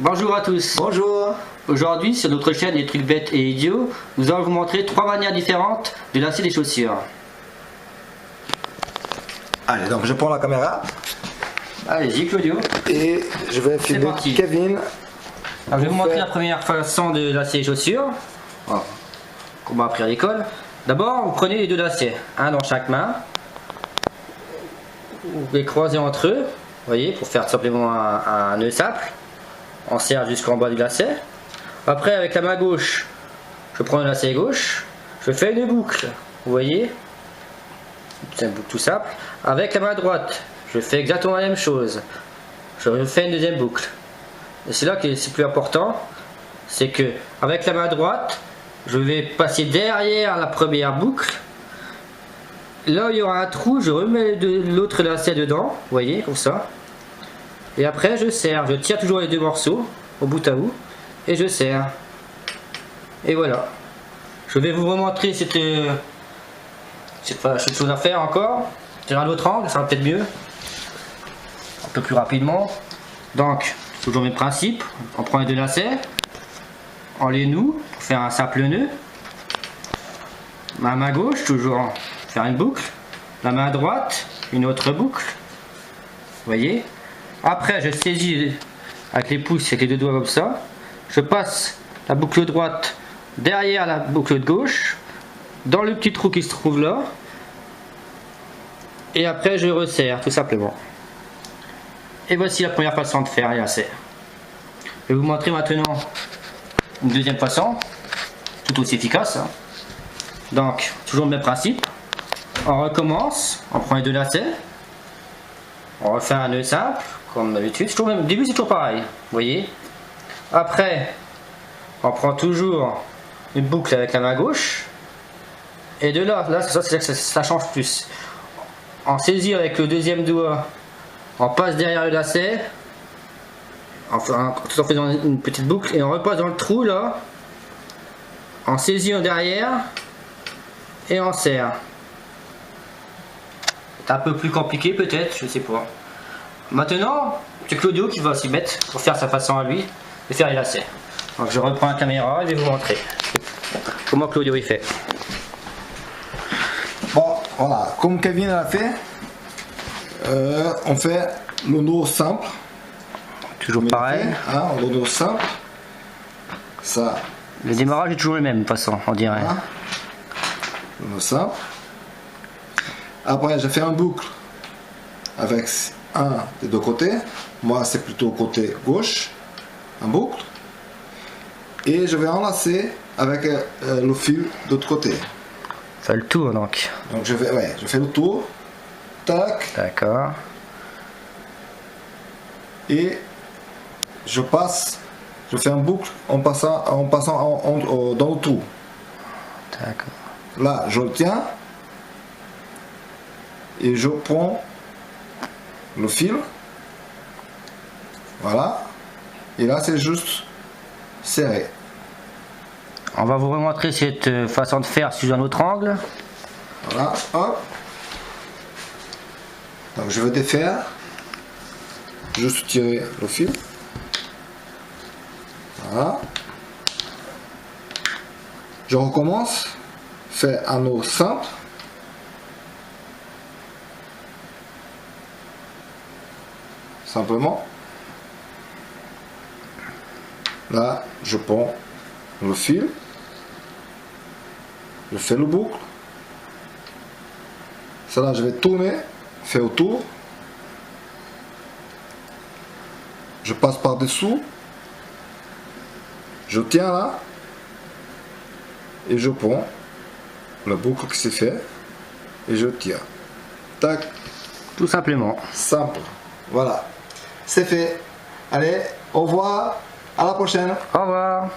Bonjour à tous. Bonjour. Aujourd'hui sur notre chaîne des trucs bêtes et idiots, nous allons vous montrer 3 manières différentes de lasser des chaussures. Allez, donc je prends la caméra Allez-y Claudio. et je vais filmer parti. Kevin. Alors, je vais vous montrer la première façon de lasser les chaussures. Voilà. Qu'on m'a appris à l'école. D'abord, vous prenez les deux lacets, un dans chaque main. Vous les croisez entre eux, vous voyez, pour faire tout simplement un nœud simple. On serre jusqu'en bas du lacet. Après, avec la main gauche, je prends le lacet gauche, je fais une boucle, vous voyez. C'est une boucle tout simple. Avec la main droite, je fais exactement la même chose. Je fais une deuxième boucle. Et c'est là que c'est plus important, c'est que avec la main droite, je vais passer derrière la première boucle. Là où il y aura un trou, je remets l'autre lacet dedans, vous voyez, comme ça. Et après je serre, je tire toujours les deux morceaux au bout à bout et je serre. Et voilà. Je vais vous remontrer cette chose à faire encore. Sur un autre angle, ça va peut-être mieux. Un peu plus rapidement. Donc, toujours mes principes. On prend les deux lacets, on les noue pour faire un simple nœud. Ma main gauche, toujours faire une boucle. La main droite, une autre boucle. Vous voyez? Après, je saisis avec les pouces, avec les deux doigts comme ça. Je passe la boucle droite derrière la boucle de gauche, dans le petit trou qui se trouve là. Et après, je resserre, tout simplement. Et voici la première façon de faire les lacets. Je vais vous montrer maintenant une deuxième façon, tout aussi efficace. Donc, toujours le même principe. On recommence, on prend les deux lacets, on refait un nœud simple, comme d'habitude. Au début, c'est toujours pareil, vous voyez. Après, on prend toujours une boucle avec la main gauche. Et de là, ça change plus. On saisit avec le deuxième doigt, on passe derrière le lacet, tout en faisant une petite boucle, et on repasse dans le trou là. On saisit en derrière et on serre. C'est un peu plus compliqué peut-être, je sais pas. Maintenant, c'est Claudio qui va s'y mettre pour faire sa façon à lui de faire les lacets. Donc je reprends la caméra et je vais vous montrer comment Claudio il fait. Bon, voilà, comme Kevin a fait, on fait le nœud simple. Toujours pareil. Hein, le nœud simple. Ça. Le démarrage est toujours le même de toute façon, on dirait. Voilà. Le nœud simple. Après, je fais un boucle avec un des deux côtés. Moi, c'est plutôt côté gauche, un boucle. Et je vais enlacer avec le fil de l'autre côté. Fait le tour donc. Donc je fais le tour. Tac. D'accord. Et je fais un boucle en passant dans le trou. D'accord. Là, je le tiens. Et je prends le fil. Voilà. Et là, c'est juste serré. On va vous remontrer cette façon de faire sous un autre angle. Voilà. Hop. Donc je vais défaire. Juste tirer le fil. Voilà. Je recommence. Fais un nœud simple. Simplement. Là, je prends le fil. Je fais le boucle. Ça là, je vais tourner, faire autour. Je passe par dessous. Je tiens là. Et je prends la boucle qui s'est fait. Et je tire. Tac. Tout simplement. Simple. Voilà. C'est fait. Allez, au revoir. À la prochaine. Au revoir.